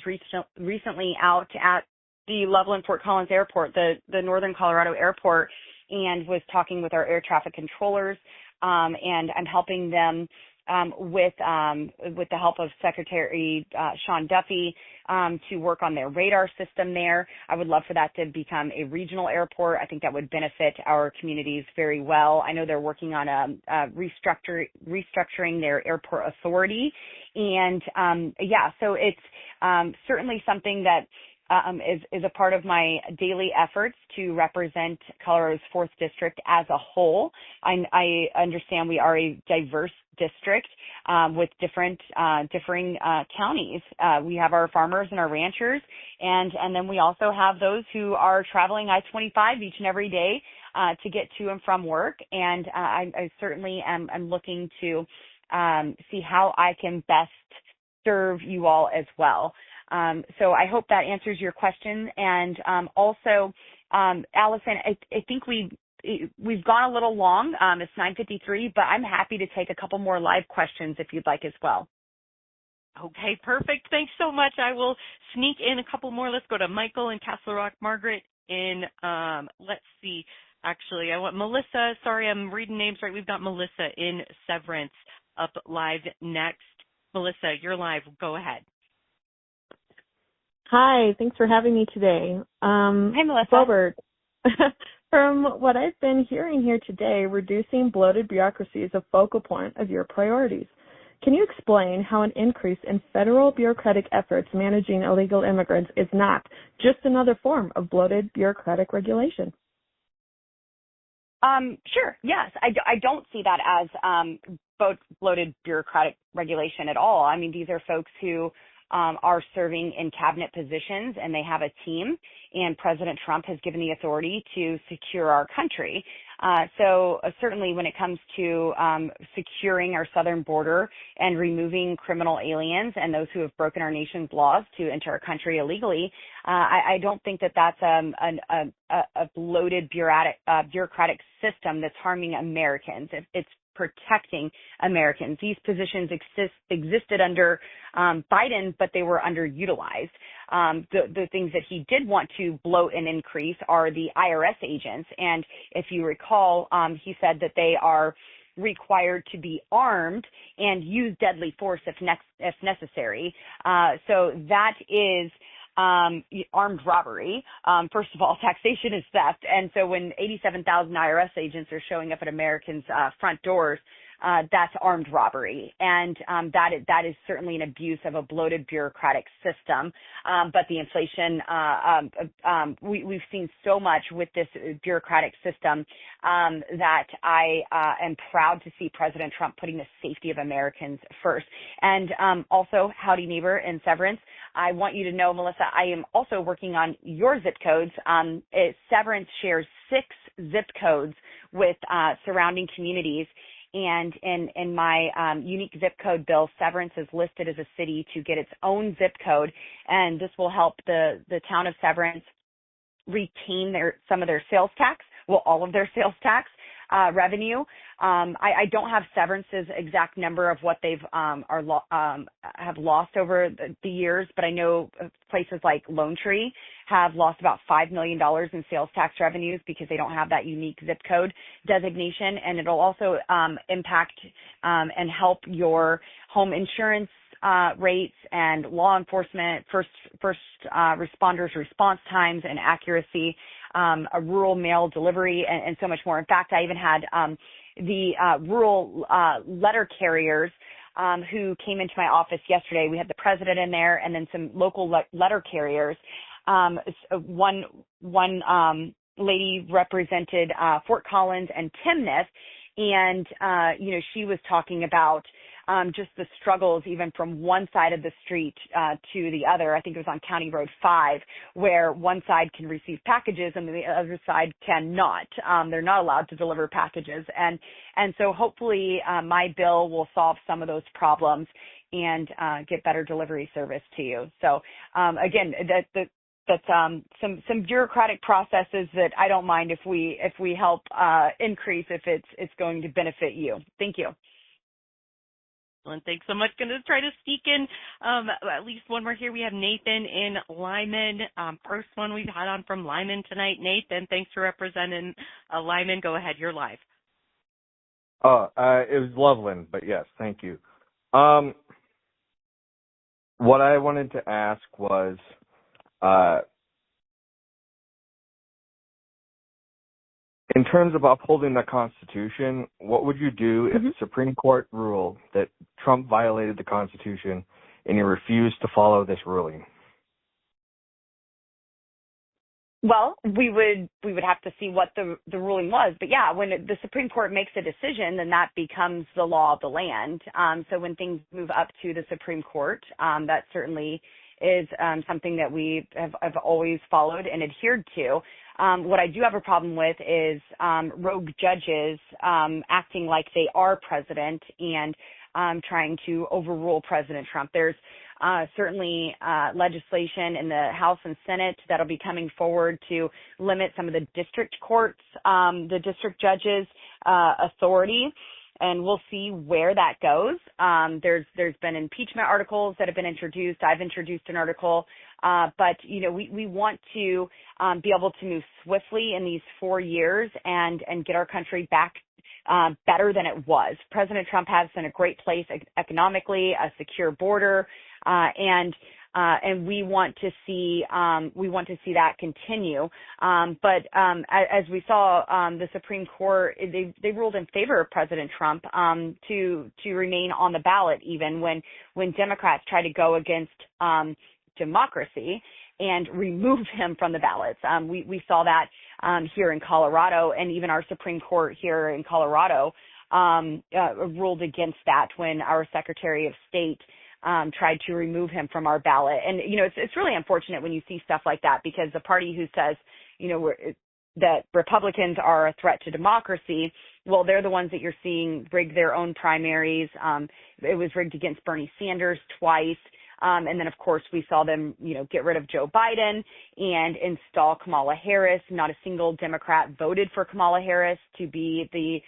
recently out at the Loveland-Fort Collins Airport, the Northern Colorado Airport, and was talking with our air traffic controllers. And I'm helping them with the help of Secretary Sean Duffy to work on their radar system there. I would love for that to become a regional airport. I think that would benefit our communities very well. I know they're working on restructuring their airport authority. And so it's certainly something that is a part of my daily efforts to represent Colorado's 4th District as a whole. I understand we are a diverse district with different differing counties. We have our farmers and our ranchers, and then we also have those who are traveling I-25 each and every day to get to and from work. And I certainly am looking to see how I can best serve you all as well. So I hope that answers your question. And also, Allison, I think we've gone a little long. It's 9:53, but I'm happy to take a couple more live questions if you'd like as well. Okay, perfect. Thanks so much. I will sneak in a couple more. Let's go to Michael in Castle Rock. Margaret in, let's see. Actually, I want Melissa. Sorry, I'm reading names right. We've got Melissa in Severance up live next. Melissa, you're live. Go ahead. Hi, thanks for having me today. Hi, Melissa. Boebert, from what I've been hearing here today, reducing bloated bureaucracy is a focal point of your priorities. Can you explain how an increase in federal bureaucratic efforts managing illegal immigrants is not just another form of bloated bureaucratic regulation? Sure. Yes. I don't see that as bloated bureaucratic regulation at all. I mean, these are folks who are serving in cabinet positions, and they have a team, and President Trump has given the authority to secure our country. So certainly when it comes to securing our southern border and removing criminal aliens and those who have broken our nation's laws to enter our country illegally, I don't think that that's a bloated bureaucratic system that's harming Americans. It's protecting Americans. These positions existed under Biden, but they were underutilized. The things that he did want to bloat and increase are the IRS agents. And if you recall, he said that they are required to be armed and use deadly force if necessary. So that is armed robbery. First of all, taxation is theft. And so when 87,000 IRS agents are showing up at Americans' front doors, that's armed robbery. And that is certainly an abuse of a bloated bureaucratic system. But the inflation, we've seen so much with this bureaucratic system that I am proud to see President Trump putting the safety of Americans first. And also, howdy neighbor in Severance, I want you to know, Melissa, I am also working on your zip codes. Severance shares 6 zip codes with surrounding communities. And in my unique zip code bill, Severance is listed as a city to get its own zip code. And this will help the town of Severance retain some of their sales tax, all of their sales tax revenue. I don't have Severance's exact number of what they've have lost over the years, but I know places like Lone Tree have lost about $5 million in sales tax revenues because they don't have that unique zip code designation, and it'll also impact and help your home insurance rates and law enforcement, first responders response times and accuracy, a rural mail delivery, and so much more. In fact, I even had the rural letter carriers who came into my office yesterday. We had the president in there and then some local letter carriers. One lady represented Fort Collins and Timnath, and she was talking about just the struggles even from one side of the street to the other. I think it was on County Road 5, where one side can receive packages and the other side cannot. They're not allowed to deliver packages. And so hopefully my bill will solve some of those problems and get better delivery service to you. So again, that's some bureaucratic processes that I don't mind if we help increase if it's going to benefit you. Thank you. Well, thanks so much. Going to try to sneak in at least one more here. We have Nathan in Lyman. First one we've had on from Lyman tonight. Nathan, thanks for representing Lyman. Go ahead. You're live. It was Loveland, but yes, thank you. What I wanted to ask was, in terms of upholding the Constitution, what would you do if the Supreme Court ruled that Trump violated the Constitution and you refused to follow this ruling? Well, we would have to see what the ruling was. But yeah, when the Supreme Court makes a decision, then that becomes the law of the land. So when things move up to the Supreme Court, that certainly is something that we have always followed and adhered to. What I do have a problem with is rogue judges acting like they are president and trying to overrule President Trump. There's certainly legislation in the House and Senate that'll be coming forward to limit some of the district courts, the district judges' authority and we'll see where that goes. There's been impeachment articles that have been introduced. I've introduced an article, but we want to be able to move swiftly in these 4 years and get our country back better than it was. President Trump has us in a great place economically, a secure border, and we want to see that continue. But as we saw, the Supreme Court they ruled in favor of President Trump to remain on the ballot, even when Democrats try to go against democracy and remove him from the ballots. We saw that here in Colorado, and even our Supreme Court here in Colorado ruled against that when our Secretary of State tried to remove him from our ballot. And, it's really unfortunate when you see stuff like that, because the party who says, that Republicans are a threat to democracy, well, they're the ones that you're seeing rig their own primaries. It was rigged against Bernie Sanders twice. And then, of course, we saw them, get rid of Joe Biden and install Kamala Harris. Not a single Democrat voted for Kamala Harris to be the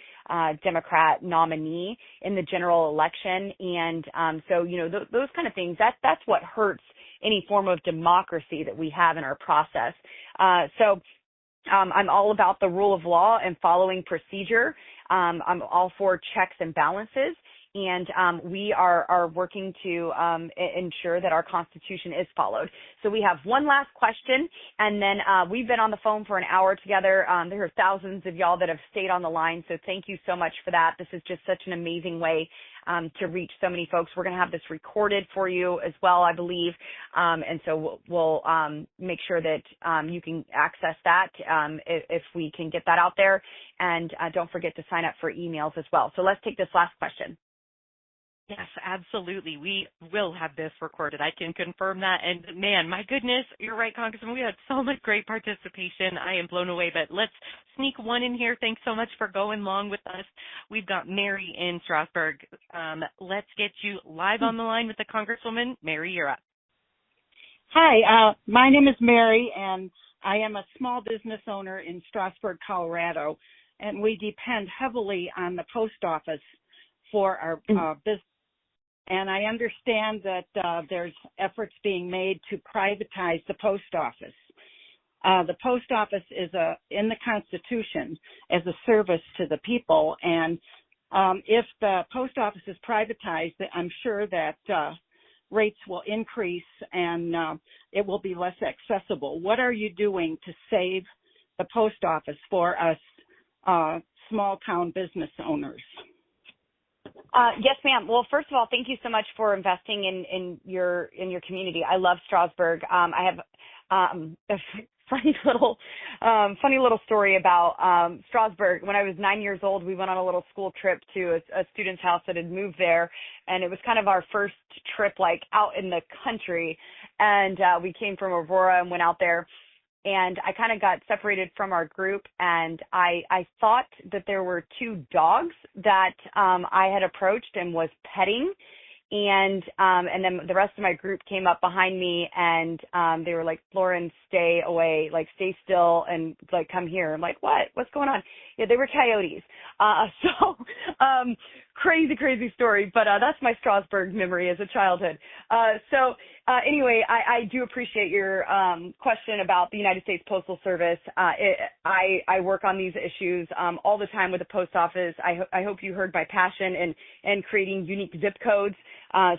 Democrat nominee in the general election. And so, those kind of things, that's what hurts any form of democracy that we have in our process. So I'm all about the rule of law and following procedure. I'm all for checks and balances. And we are working to ensure that our Constitution is followed. So we have one last question, and then we've been on the phone for an hour together. There are thousands of y'all that have stayed on the line, so thank you so much for that. This is just such an amazing way to reach so many folks. We're going to have this recorded for you as well, I believe, and so we'll make sure that you can access that if we can get that out there. And don't forget to sign up for emails as well. So let's take this last question. Yes, absolutely. We will have this recorded. I can confirm that. And man, my goodness, you're right, Congressman. We had so much great participation. I am blown away, but let's sneak one in here. Thanks so much for going along with us. We've got Mary in Strasburg. Let's get you live on the line with the Congresswoman. Mary, you're up. Hi, my name is Mary, and I am a small business owner in Strasburg, Colorado, and we depend heavily on the post office for our business. And I understand that there's efforts being made to privatize the post office. The post office is in the Constitution as a service to the people. And if the post office is privatized, I'm sure that rates will increase and it will be less accessible. What are you doing to save the post office for us small town business owners? Yes, ma'am. Well, first of all, thank you so much for investing in your community. I love Strasburg. I have a funny little story about Strasburg. When I was 9 years old, we went on a little school trip to a student's house that had moved there, and it was kind of our first trip like out in the country. And we came from Aurora and went out there. And I kind of got separated from our group, and I thought that there were two dogs that I had approached and was petting, and then the rest of my group came up behind me, and they were like, "Lauren, stay away, like stay still, and like come here." I'm like, "What's going on?" Yeah, they were coyotes. Crazy story, but that's my Strasburg memory as a childhood. Anyway, I do appreciate your question about the United States Postal Service. I work on these issues all the time with the post office. I hope you heard my passion in creating unique zip codes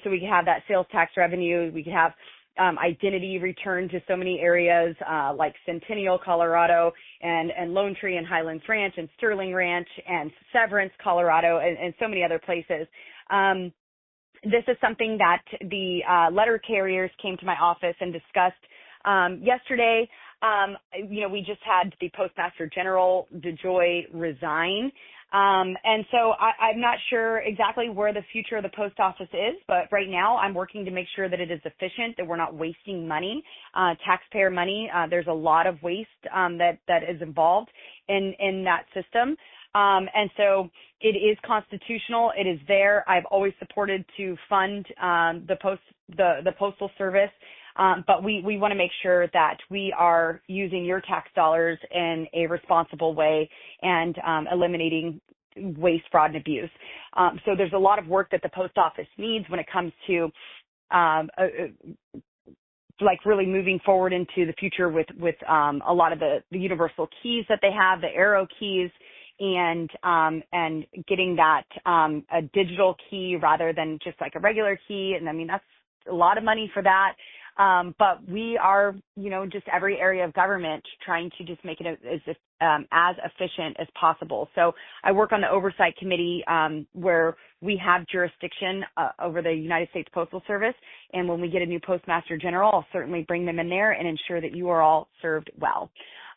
so we can have that sales tax revenue. We can have identity returned to so many areas like Centennial, Colorado, and Lone Tree and Highlands Ranch and Sterling Ranch and Severance, Colorado, and so many other places. This is something that the letter carriers came to my office and discussed yesterday. We just had the Postmaster General, DeJoy, resign. And so I'm not sure exactly where the future of the post office is, but right now I'm working to make sure that it is efficient, that we're not wasting money, taxpayer money. There's a lot of waste that is involved in that system. And so it is constitutional. It is there. I've always supported to fund the Postal Service. But we want to make sure that we are using your tax dollars in a responsible way and eliminating waste, fraud, and abuse. So there's a lot of work that the post office needs when it comes to like really moving forward into the future with a lot of the universal keys that they have, the arrow keys, and getting that a digital key rather than just like a regular key. And I mean, that's a lot of money for that. But we are, just every area of government trying to just make it as efficient as possible. So I work on the oversight committee where we have jurisdiction over the United States Postal Service. And when we get a new Postmaster General, I'll certainly bring them in there and ensure that you are all served well.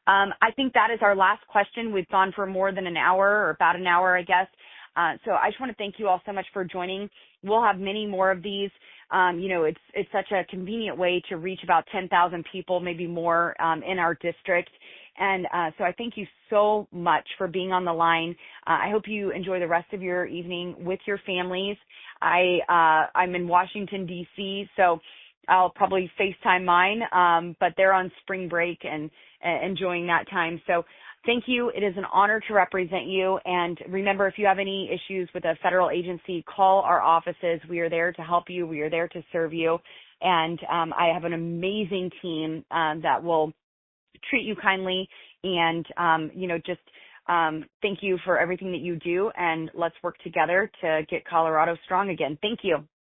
I think that is our last question. We've gone for more than an hour, or about an hour, I guess. So I just want to thank you all so much for joining. We'll have many more of these. It's such a convenient way to reach about 10,000 people, maybe more, in our district. And so I thank you so much for being on the line. I hope you enjoy the rest of your evening with your families. I'm in Washington, D.C., so I'll probably FaceTime mine, but they're on spring break and enjoying that time. So thank you. It is an honor to represent you. And remember, if you have any issues with a federal agency, call our offices. We are there to help you. We are there to serve you. And I have an amazing team that will treat you kindly and, thank you for everything that you do. And let's work together to get Colorado strong again. Thank you.